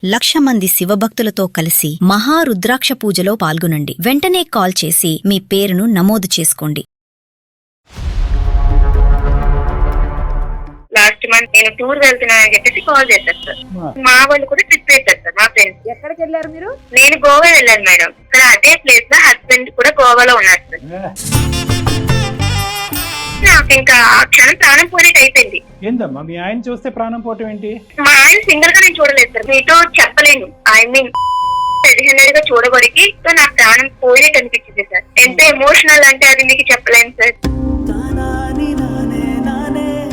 1,00,000 మంది శివభక్తులతో కలిసి మహారుద్రాక్ష పూజలో పాల్గొనండి. వెంటనే కాల్ చేసి మీ పేరును నమోదు చేసుకోండి. లాస్ట్ మంత్ నేను టూర్ వెళ్తున్నానని చెప్పేసి కాల్ చేశారు సార్. మా వాళ్ళు కూడా ట్రిప్ వేశారు సార్. మా ఫ్రెండ్స్. ఎక్కడికి వెళ్ళారు మీరు? నేను గోవా వెళ్ళాను మేడం. సార్ అదే ప్లేస్ లో హస్బెండ్ కూడా గోవాలో ఉన్నారు సార్. నాకు ఇంకా ఆ క్షణం ప్రాణం పోయినట్టు అయిపోయింది. ఏందమ్మా మీ ఆయన చూస్తే ప్రాణం పోవటం ఏంటి? మా ఆయన సింగిల్ గా నేను చూడలేదు సార్. మీతో చెప్పలేను. ఐ మీన్ రెడీ గా చూడబడికి నా ప్రాణం పోయినట్టు అనిపించింది సార్. ఎంత ఎమోషనల్ అంటే అది మీకు చెప్పలేను సార్.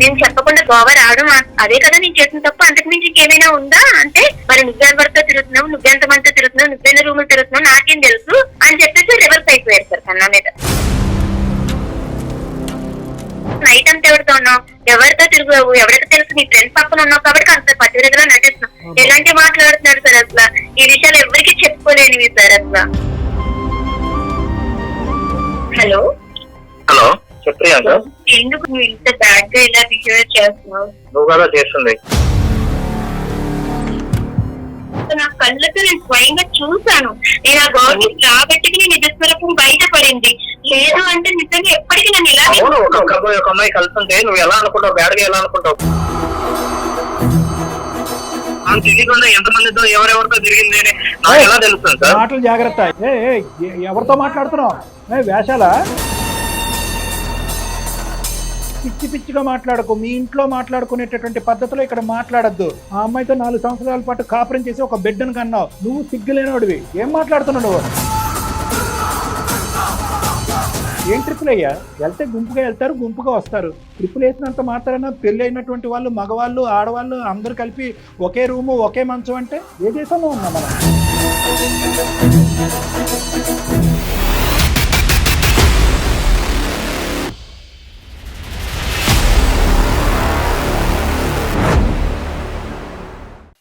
నేను చెప్పకుండా గోవా రావడం అదే కదా నేను చేసిన తప్పు. అంతకు మించి ఇంకేమైనా ఉందా అంటే మరి నువ్వెవరితో తిరుగుతున్నావు, నువ్వెంతమందితో తిరుగుతున్నావు, నువ్వెన్న రూములు తిరుగుతున్నావు నాకేం తెలుసు అని చెప్పేసి రివర్స్ అయిపోయారు సార్ కన్నా మీద. నైట్ అంతా ఎవరితో ఉన్నావు, ఎవరితో తిరుగుతావు, ఎవరికి తెలుసు నీ ఫ్రెండ్స్ పక్కన ఉన్నావు కాబట్టి అంత పర్టికులర్ గా నటిస్తున్నావు. ఎలాంటి మాట్లాడుతున్నారు సార్ అసలు. ఈ విషయాలు ఎవరికి చెప్పుకోలేనివి సార్ అసలు. హలో హలో చెప్పియాక ఎందుకు నువ్వు ఇంత బ్యాడ్ గా ఇలా బిహేవ్ చేస్తున్నావు? నువ్వు కదా చేస్తుంది. నా కళ్ళతో నేను స్వయంగా చూసాను. నేను ఆ గవర్నమెంట్ రాబట్టి నేను నిజస్వరూపం బయటపడింది. లేదు అంటే నిజంగా ఎప్పటికీ నన్ను ఇలా ఒక అమ్మాయి కలుస్తుంటే నువ్వు ఎలా అనుకుంటావు, బ్యాడ్ గా ఎలా అనుకుంటావు? తెలియకుండా ఎంతమందితో ఎవరెవరితో తిరిగింది నాకు ఎలా తెలుస్తుంది సార్? మాటలు జాగ్రత్త. ఎవరితో మాట్లాడుతున్నావు? వేషాలా? పిచ్చి పిచ్చిగా మాట్లాడకు. మీ ఇంట్లో మాట్లాడుకునేటటువంటి పద్ధతిలో ఇక్కడ మాట్లాడద్దు. ఆ అమ్మాయితో 4 సంవత్సరాల పాటు కాపురం చేసి ఒక బిడ్డను కన్నావు. నువ్వు సిగ్గులేనోడివి. ఏం మాట్లాడుతున్నావు నువ్వు? ఏం ట్రిప్పులు అయ్యా? వెళ్తే గుంపుగా వెళ్తారు, గుంపుగా వస్తారు. ట్రిప్పులు వేసినంత మాత్రాన పెళ్లి అయినటువంటి వాళ్ళు, మగవాళ్ళు, ఆడవాళ్ళు అందరూ కలిపి ఒకే రూము, ఒకే మంచం అంటే ఏ దేశంలో ఉన్నాం మనం?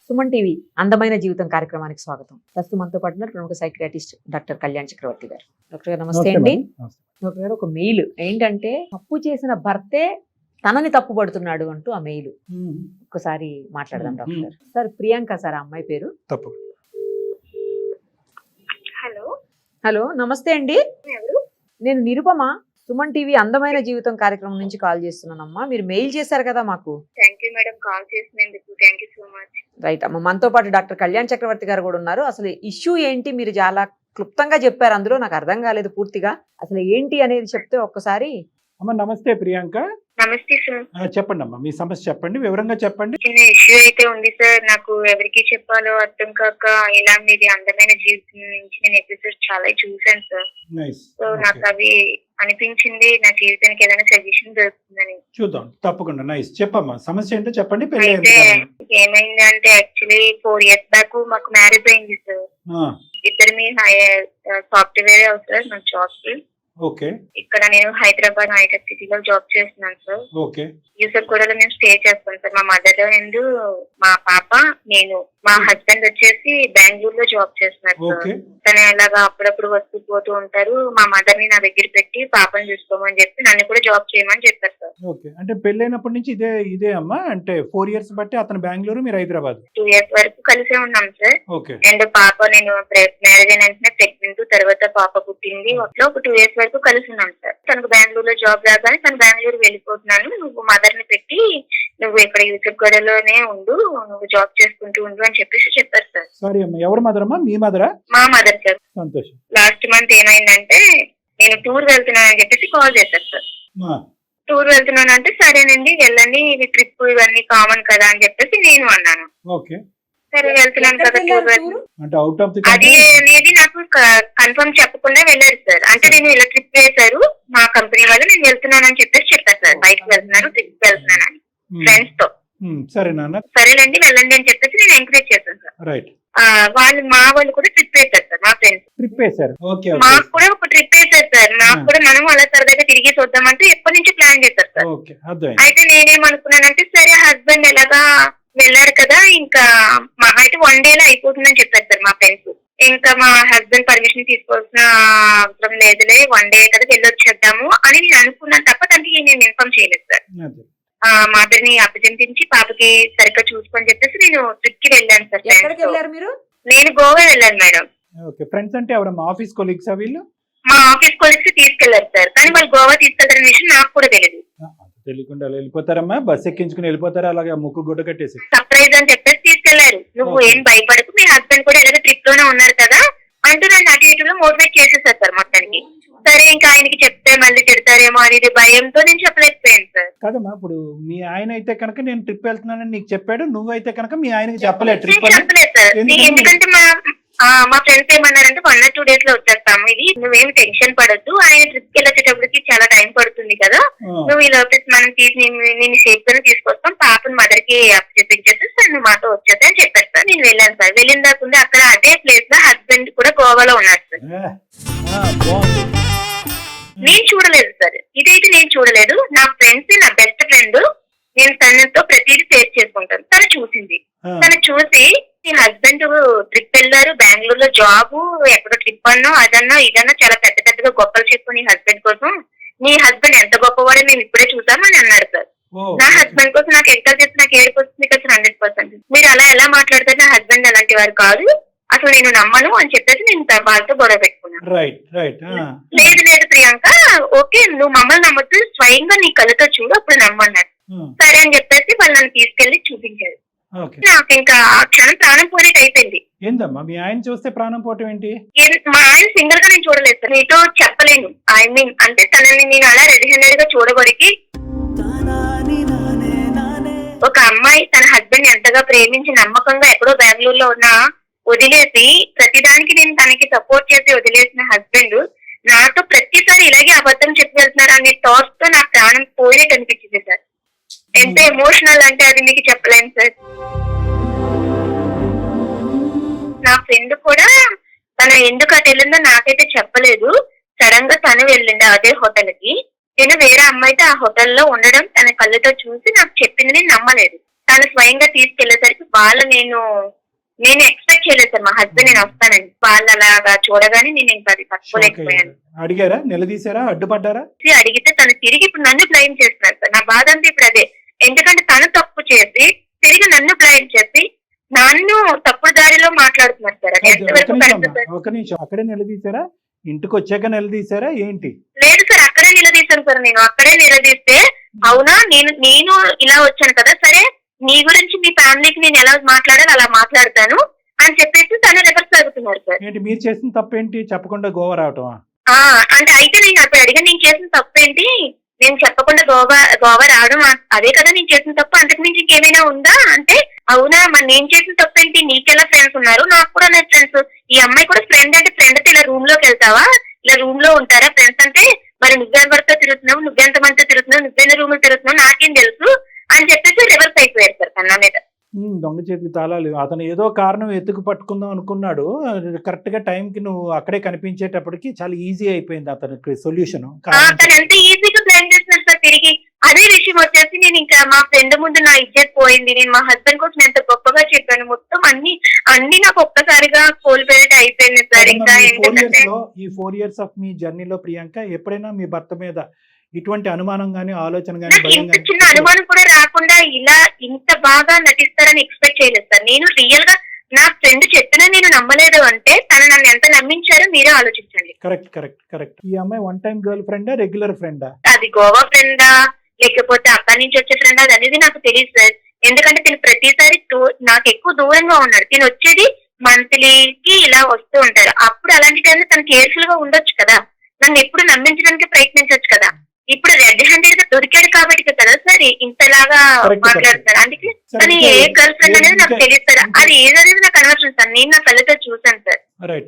సుమన్ టీవీ అందమైన జీవితం కార్యక్రమానికి స్వాగతం. ప్రస్తుతం మనతో పాటు ప్రముఖ సైకియాట్రిస్ట్ డాక్టర్ కళ్యాణ్ చక్రవర్తి గారు. డాక్టర్ గారు నమస్తే అండి. డాక్టర్ గారు ఒక మెయిల్ ఏంటంటే తప్పు చేసిన భర్తే తనని తప్పు పడుతున్నాడు అంటూ ఆ మెయిల్ ఒక్కసారి మాట్లాడదాం డాక్టర్ గారు. సార్ ప్రియాంక సార్ ఆ అమ్మాయి పేరు. తప్పు. హలో హలో నమస్తే అండి. నేను నిరుపమ, సుమన్ టీవీ అందమైన జీవితం కార్యక్రమం నుంచి కాల్ చేస్తున్నానమ్మా. మీరు మెయిల్ చేశారు కదా మాకు. థ్యాంక్ యూ మేడం కాల్ చేసినందుకు. Thank you so much. Right అమ్మ, మనతో పాటు డాక్టర్ కళ్యాణ్ చక్రవర్తి గారు కూడా ఉన్నారు. అసలు ఇష్యూ ఏంటి మీరు చాలా క్లుప్తంగా చెప్పారు, అందులో నాకు అర్థం కాలేదు పూర్తిగా. అసలు ఏంటి అనేది చెప్తే ఒక్కసారి. అమ్మ నమస్తే ప్రియాంక. నమస్తే సార్. చెప్పండి అమ్మా, మీ సమస్య చెప్పండి, వివరంగా చెప్పండి. చిన్న ఇష్యూ అయితే ఉంది సార్. నాకు ఎవరికి చెప్పాలో అర్థం కాక ఇలా మీది అందమైన జీవితం నుంచి నేను ఎపిసోడ్ చాలా చూసాను సార్. సో నాకు అవి అనిపించింది నా జీవితానికి ఏదైనా సజెషన్ దొరుకుతుందని. చూద్దాం తప్పకుండా. నైస్, చెప్పమ్మా సమస్య ఏంటో చెప్పండి. అయితే ఏమైందంటే యాక్చువల్లీ 4 years బ్యాక్ మాకు మ్యారేజ్ అయింది సార్. ఇద్దరు మీ సాఫ్ట్వేర్ అవుతారు నాకు జాబ్. ఓకే. ఇక్కడ నేను హైదరాబాద్ హైటెక్ సిటీలో జాబ్ చేస్తున్నాను సార్. ఓకే. యూసఫ్ కూడా మేము స్టే చేస్తాం సార్. మా మదర్ అండ్ మా పాప, నేను. మా హస్బెండ్ వచ్చేసి బెంగళూరులో జాబ్ చేస్తున్నారు సార్. తను ఎలాగా అప్పుడప్పుడు వస్తూ పోతూ ఉంటారు. మా మదర్ ని నా దగ్గర పెట్టి పాపని చూసుకోమని చెప్పి నన్ను కూడా జాబ్ చేయమని చెప్పారు సార్. ఓకే. అంటే పెళ్ళైనప్పటి నుంచి ఇదే అమ్మా? అంటే 4 years బట్టి అతను బెంగళూరు, మీరు హైదరాబాద్. 2 years వరకు కలిసే ఉన్నాం సార్. ఓకే. అండ్ పాప, నేను మ్యారేజ్ అయిన వెంటనే ప్రెగ్నెంట్, తర్వాత పాప పుట్టింది. ఒక 2 years వరకు కలిసి ఉన్నాం సార్. తనకు బెంగళూరులో జాబ్ రాగానే తను బెంగళూరు వెళ్ళిపోతున్నాను, నువ్వు మదర్ ని పెట్టి నువ్వు ఇక్కడ యూసఫ్ గడలోనే ఉండు, నువ్వు జాబ్ చేసుకుంటూ ఉండు అని చెప్పేసి చెప్పారు సార్. సారీ అమ్మా, ఎవరు మదర్ అమ్మా? మీ మదరా? మా మదర్ సార్. సంతోషం. లాస్ట్ మంత్ ఏమైందంటే నేను టూర్ వెళ్తున్నానని చెప్పేసి కాల్ చేశారు సార్. టూర్ వెళ్తున్నానంటే సరేనండి వెళ్ళండి, ఇవి ట్రిప్ ఇవన్నీ కామన్ కదా అని చెప్పేసి నేను అన్నాను. ఓకే. సరే వెళ్తున్నాను కదా టూర్ అంటే అవుట్ ఆఫ్ ది అది అనేది నాకు కన్ఫర్మ్ చెప్పకుండా వెళ్ళారు సార్. అంటే నేను ఇలా ట్రిప్ వేశారు మా కంపెనీ వాళ్ళు, నేను వెళ్తున్నానని చెప్పేసి చెప్పారు సార్. బయటకు వెళ్తున్నాను, ట్రిప్ వెళ్తున్నాను అని ఫ్రెండ్స్ తో. సరేనండి వెళ్ళండి అని చెప్పేసి నేను ఎంకరేజ్ చేశాను సార్. రైట్. మా వాళ్ళు కూడా ట్రిప్ వేశారు సార్. మా ఫ్రెండ్స్ ట్రిప్ వేశారు. మాకు కూడా ఒక ట్రిప్ వేశారు సార్. నాకు కూడా మనం అలా సరదాగా తిరిగి చూద్దామంటే ఎప్పటి నుంచి ప్లాన్ చేశారు సార్. అయితే నేనేమనుకున్నానంటే సరే హస్బెండ్ ఎలాగా వెళ్ళారు కదా ఇంకా మా అయితే 1 day లో అయిపోతుందని చెప్పారు సార్ మా ఫ్రెండ్స్. ఇంకా మా హస్బెండ్ పర్మిషన్ తీసుకోవాల్సిన అవసరం లేదులే, 1 day కదా వెళ్ళొచ్చేద్దాము అని నేను అనుకున్నాను తప్ప దానికి నేను ఇన్ఫార్మ్ చేయలేదు సార్. మదర్ ని అభ్యర్థించి పాపకి సరిగ్గా చూసుకొని చెప్పేసి నేను ట్రిప్ కి వెళ్ళాను సార్. ఎక్కడికి వెళ్ళారు మీరు? నేను గోవా వెళ్ళాను మేడం. ఓకే, ఫ్రెండ్స్ అంటే ఎవరమ్మా? ఆఫీస్ కొలీగ్స్ వీళ్ళు? మా ఆఫీస్ కొలీగ్స్ తీసుకెళ్లారు సార్, కానీ వాళ్ళు గోవా తీసుకెళ్తారనే విషయం నాకు కూడా తెలియదు. తెలియకుండా వెళ్ళిపోతారమ్మా, బస్ ఎక్కించుకుని వెళ్ళిపోతారా అలాగే ముక్కు గుడ్డ కట్టేసి? సర్ప్రైజ్ అని చెప్పేసి తీసుకెళ్లారు. నువ్వు ఏం భయపడకు, మీ హస్బెండ్ కూడా ఎలాగో ట్రిప్ లోనే ఉన్నారు కదా అంటూ నన్ను అటు ఇటులో మోటివేట్ చేసేసారు సార్ మొత్తానికి. సరే ఇంకా ఆయనకి చెప్తే మళ్ళీ తిడతారేమో అనేది భయంతో నేను చెప్పలేకపోయాను సార్. కదమ్మా, ఇప్పుడు మీ ఆయన అయితే కనుక నేను ట్రిప్ వెళ్తున్నానని నీకు చెప్పాడు, నువ్వైతే కనుక మీ ఆయనకి చెప్పలేదు ట్రిప్ అని? చెప్పలేదు సార్, ఎందుకంటే మా ఫ్రెండ్స్ ఏమన్నారంటే 1 or 2 days లో వచ్చేస్తాము, ఇది నువ్వేమి టెన్షన్ పడద్దు, ఆయన ట్రిప్ కి వెళ్ళేటప్పటికి చాలా టైం పడుతుంది కదా, నువ్వు ఈ లోపల మనం నేను సేఫ్ గానే తీసుకొస్తాం, పాపని మదర్ కి చెప్పించేసి నువ్వు మాతో వచ్చేస్తా అని చెప్పారు సార్. నేను వెళ్ళాను సార్. వెళ్ళిన దాకా అక్కడ అదే ప్లేస్ లో హస్బెండ్ కూడా గోవాలో ఉన్నారు సార్. నేను చూడలేదు సార్, ఇదైతే నేను చూడలేదు. నా ఫ్రెండ్స్, నా బెస్ట్ ఫ్రెండ్, నేను తనతో ప్రతిదీ షేర్ చేసుకుంటాను. తను చూసింది. తను చూసి నీ హస్బెండ్ ట్రిప్ వెళ్ళారు, బెంగళూరులో జాబ్, ఎక్కడో ట్రిప్ అన్నో అదన్నా ఇదన్నా చాలా పెద్ద పెద్దగా గొప్పలు చెప్పు నీ హస్బెండ్ కోసం, నీ హస్బెండ్ ఎంత గొప్పవాడో మేము ఇప్పుడే చూసామని అన్నారు సార్. నా హస్బెండ్ కోసం నాకు ఎంత చేసి నాకు ఏడుపు వస్తుంది కదా 100%. మీరు అలా ఎలా మాట్లాడతారు, నా హస్బెండ్ అలాంటి వారు కాదు, అసలు నేను నమ్మను అని చెప్పేసి నేను వాళ్ళతో గొడవ పెట్టుకున్నాను. లేదు లేదు ప్రియాంక, ఓకే నువ్వు మమ్మల్ని నమ్మద్దు, స్వయంగా నీ కళ్ళతో చూడు అప్పుడు నమ్మన్నారు. సరే అని చెప్పేసి వాళ్ళు నన్ను తీసుకెళ్లి చూపించారు. నాకు ఇంకా ఆ క్షణం ప్రాణం పోయినట్టు అయిపోయింది. ఏందమ్మా మీ ఆయన చూస్తే ప్రాణం పోవటం ఏంటి? మా ఆయన సింగల్ గా నేను చూడలేదు సార్, నీతో చెప్పలేను. ఐ మీన్ అంటే తనని నేను అలా రెడీ హ్యాండెడ్ గా చూడబడికి, ఒక అమ్మాయి తన హస్బెండ్ ఎంతగా ప్రేమించి నమ్మకంగా ఎక్కడో బెంగళూరులో ఉన్న వదిలేసి ప్రతిదానికి నేను తనకి సపోర్ట్ చేసి వదిలేసిన హస్బెండ్ నాతో ప్రతిసారి ఇలాగే అబద్ధం చెప్పి వెళ్తున్నారు అనే థాట్స్ తో నాకు ప్రాణం పోయినట్టు అనిపించింది సార్. ఎంత ఎమోషనల్ అంటే అది మీకు చెప్పలేను సార్. నా ఫ్రెండ్ కూడా తన ఎందుకు అటు వెళ్ళిందో నాకైతే చెప్పలేదు. సడన్ గా తను వెళ్ళింది అదే హోటల్ కి. నేను వేరే అమ్మాయితో ఆ హోటల్లో ఉండడం తన కళ్ళతో చూసి నాకు చెప్పింది నేను నమ్మలేదు. తను స్వయంగా తీసుకెళ్లేసరికి నేను ఎక్స్పెక్ట్ చేయలేదు సార్ మా హస్బెండ్ నేను వస్తానని. వాళ్ళు అలాగా చూడగానే నేను ఇంకా అది తట్టుకోలేకపోయాను. అడిగారా, నిలదీశారా, అడ్డుపడ్డారా? అడిగితే తను తిరిగి ఇప్పుడు నన్ను బ్లైమ్ చేస్తున్నారు సార్. నా బాధ అంతా ఇప్పుడు అదే. ఎందుకంటే తను తప్పు చేసి తిరిగి నన్ను బ్లైమ్ చేసి నన్ను తప్పుడు దారిలో మాట్లాడుతున్నారు సార్. అది ఎంతవరకు కరెక్ట్ సార్? ఒక నిమిషం, అక్కడే నిలదీశారా, ఇంటికి వచ్చాక నిలదీశారా ఏంటి? లేదు సార్, అక్కడే నిలదీశాను సార్. నేను అక్కడే నిలదీస్తే అవునా నేను ఇలా వచ్చాను కదా, సరే నీ గురించి మీ ఫ్యామిలీకి నేను ఎలా మాట్లాడాలి అలా మాట్లాడతాను అని చెప్పేసి తను రివర్స్ అవుతున్నారు సార్. ఏంటి మీరు చేసిన తప్పేంటి చెప్పకుండా గోవా రావటం? అంటే అయితే నేను అప్పుడు అడిగాను నేను చేసిన తప్పేంటి, నేను చెప్పకుండా గోవా రావడం అదే కదా నేను చేసిన తప్పు, అంతకు మించి ఇంకేమైనా ఉందా అంటే అవునా మరి నేను చేసిన తప్పేంటి, నీకెలా ఫ్రెండ్స్ ఉన్నారు, నాకు కూడా నా ఫ్రెండ్స్, ఈ అమ్మాయి కూడా ఫ్రెండ్ అంటే ఫ్రెండ్ అయితే ఇలా రూమ్ లోకి వెళ్తావా, ఇలా రూమ్ లో ఉంటారా ఫ్రెండ్స్ అంటే, మరి నువ్వెవరితో తిరుగుతున్నావు, నువ్వెంత మందితో తిరుగుతున్నావు, నువ్వెన్న రూమ్ లో తిరుగుతున్నావు నాకేం తెలుసు అని చెప్పేసి రివర్స్ అయిపోయారు సార్ కన్నా మీద. దొంగ చేతికి తాళాలు. అతను ఏదో కారణం ఎత్తుకు పట్టుకుందాం అనుకున్నాడు, కరెక్ట్ గా టైం కి నువ్వు అక్కడే కనిపించేటప్పటికి చాలా ఈజీ అయిపోయింది అతనికి సొల్యూషన్. తను ఎంత ఈజీగా ప్లాన్ చేస్తున్నారు సార్ తిరిగి. అదే విషయం వచ్చేసి నేను ఇంకా మా ఫ్రెండ్ ముందు నా ఇజ్జత్ పోయింది. నేను మా హస్బెండ్ కోసం ఎంత గొప్పగా చెప్పాను, మొత్తం అన్ని నాకు ఒక్కసారిగా కోల్పోయినట్టు అయిపోయింది సార్. ఇంకా ఏంటంటే ఈ 4 years ఆఫ్ మీ జర్నీలో ప్రియాంక ఎప్పుడైనా మీ భర్త మీద ఇటువంటి అనుమానం గానీ ఆలోచన గానీ ఇంత చిన్న అనుమానం కూడా రాకుండా ఇలా ఇంత బాగా నటిస్తారని ఎక్స్పెక్ట్ చేయలేదు సార్. నేను రియల్ గా నా ఫ్రెండ్ చెప్పినా నేను నమ్మలేదు అంటే తను నన్ను ఎంత నమ్మించారో మీరే ఆలోచించండి. Correct correct correct. ఈ అమ్మాయి వన్ టైం గర్ల్ ఫ్రెండా, రెగ్యులర్ ఫ్రెండా? అది గోవా ఫ్రెండా లేకపోతే అక్కడి నుంచి వచ్చే ఫ్రెండ్ అది అనేది నాకు తెలియదు సార్. ఎందుకంటే తిను ప్రతిసారి నాకు ఎక్కువ దూరంగా ఉన్నాడు. తిను వచ్చేది మంత్లీకి ఇలా వస్తూ ఉంటారు. అప్పుడు అలాంటి టైంలో తను కేర్ఫుల్ గా ఉండొచ్చు కదా, నన్ను ఎప్పుడు నమ్మించడానికి ప్రయత్నించవచ్చు కదా. ఇప్పుడు రెడ్ హ్యాండెడ్ గా దొరికాడు కాబట్టి కదా సార్ ఇంతలాగా మాట్లాడుతున్నారు. అందుకే తను ఏ గర్ల్ ఫ్రెండ్ అనేది నాకు తెలియదు సార్. అది ఏదనేది నాకు అనవసరం సార్, నేను నా కళ్ళతో చూసాను సార్.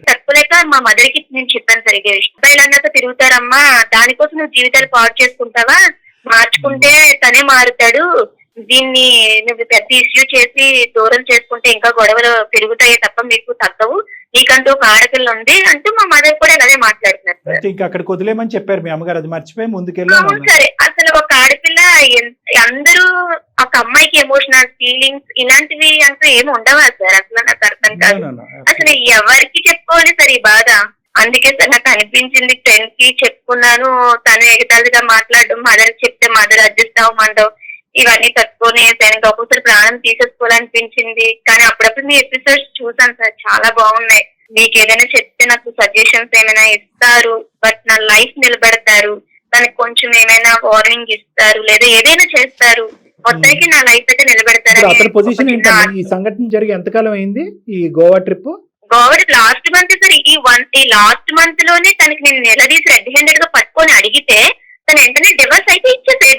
తక్కువలేక మా మదర్ కి నేను చెప్పాను సార్ ఇదే విషయం. అబ్బాయిలన్నాక తిరుగుతారమ్మా, దానికోసం నువ్వు జీవితాలు పాడు చేసుకుంటావా, మార్చుకుంటే తనే మారుతాడు, దీన్ని నువ్వు పెద్ద ఇష్యూ చేసి దూరం చేసుకుంటే ఇంకా గొడవలు పెరుగుతాయి తప్ప మీకు తగ్గవు, నీకంటూ ఒక ఆడపిల్ల ఉంది అంటూ మా మదర్ కూడా అదే మాట్లాడుతున్నారు సార్. ఇంకా అక్కడికి వదిలేమని చెప్పారు మీ అమ్మగారు, అది మర్చిపోయి ముందుకెళ్ళాను. సరే అసలు ఒక ఆడపిల్ల అందరూ ఒక అమ్మాయికి ఎమోషనల్ ఫీలింగ్స్ ఇలాంటివి అంటూ ఏమి ఉండవా సార్? అసలు నాకు అర్థం కాదు. అసలు ఎవరికి చెప్పుకోవాలి సార్ ఈ బాధ? అందుకే సార్ నాకు అనిపించింది, ఫ్రెండ్ కి చెప్పుకున్నాను, తను ఎగతాళిగా మాట్లాడడం, మదర్ చెప్తే మదర్ అడ్జస్ట్ అవ్వమండవు, ఇవన్నీ తట్టుకొని ఆయనకి ఒక్కొక్కసారి ప్రాణం తీసేసుకోవాలనిపించింది. కానీ అప్పుడప్పుడు మీ ఎపిసోడ్స్ చూసాను సార్, చాలా బాగున్నాయి. మీకు ఏదైనా చెప్తే నాకు సజెషన్స్ ఏమైనా ఇస్తారు, బట్ నా లైఫ్ నిలబెడతారు, దానికి కొంచెం ఏమైనా వార్నింగ్ ఇస్తారు, లేదా ఏదైనా చేస్తారు, మొత్తానికి నా లైఫ్ అయితే నిలబెడతారు. అతని పొజిషన్ ఏంటంటే ఈ సంఘటన జరిగి ఎంతకాలం అయింది ఈ Goa trip? Goa last month sir. ఈ లాస్ట్ మంత్ లోనే తనకి నేను నిలదీసి రెడ్ హ్యాండెడ్ గా పట్టుకొని అడిగితే తను వెంటనే డివర్స్ అయితే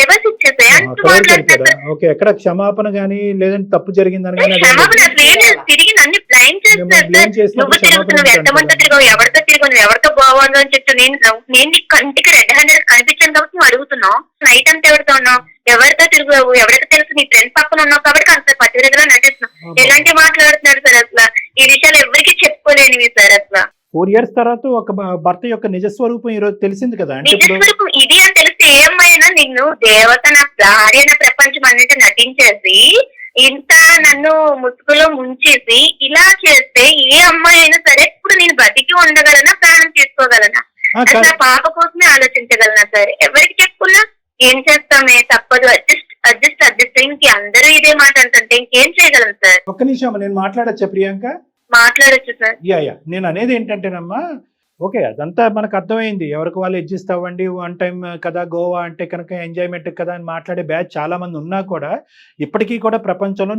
డివర్స్ ఇచ్చేసాయి అంటూ మాట్లాడతారు. ఓకే, ఎక్కడ క్షమాపణ గానీ లేదంటే తప్పు జరిగిందని క్షమాపణ అసలు ఏం లేదు, తిరిగి నన్ను బ్లైమ్ చేస్తారు సార్. నువ్వు తిరుగుతున్నావు, ఎంతమందితో తిరిగావు, ఎవరితో తిరిగావు, నువ్వు ఎవరితో బాగుందో అని చెప్తూ నేను నీ కంటికి రెడ్ హ్యాండెడ్ కనిపించాను కాబట్టి నువ్వు అడుగుతున్నావు. నైట్ అంతా ఎవరితో ఉన్నావు, ఎవరితో తిరిగావు, ఎవరికి తెలుసు, నీ ఫ్రెండ్ పక్కన ఉన్నావు కాబట్టి అంత పట్టుదలగా నటిస్తున్నావు. ఎలాంటి మాట్లాడుతున్నారు సార్ అసలు? ఈ విషయాలు ఎవరికి చెప్పుకోలేనివి సార్ అసలు. 4 years తర్వాత ఒక భర్త యొక్క నిజస్వరూపం ఈ రోజు తెలిసింది కదా. అంటే నిజస్వరూపం ఇది అని తెలిస్తే ఏ అమ్మాయినా నిన్ను దేవత, నా భార్య, నా ప్రపంచం అన్నిటి నటించేసి ఇంత నన్ను ముసుగులో ముంచేసి ఇలా చేస్తే ఏ అమ్మాయి అయినా సరే ఇప్పుడు నేను బతికి ఉండగలనా, ప్రాణం తీసుకోగలనా, అసలు నా పాప కోసమే ఆలోచించగలనా సరే. ఎవరికి చెప్పుకున్నా ఏం చేస్తామే, తప్పదు, అడ్జస్ట్ ఇంక అందరూ ఇదే మాట అంటుంటే ఇంకేం చేయగలం సార్. ఒక్క నిమిషం నేను మాట్లాడచ్చా ప్రియాంక? మాట్లాడచ్చు సార్. యా నేను అనేది ఏంటంటేనమ్మా, ఓకే అదంతా మనకు అర్థమైంది, ఎవరికి వాళ్ళు అడ్జస్ట్ అవ్వండి, 1 time కదా గోవా అంటే కనుక ఎంజాయ్మెంట్ కదా అని మాట్లాడే బ్యాచ్ చాలా మంది ఉన్నా కూడా ఇప్పటికీ కూడా ప్రపంచంలో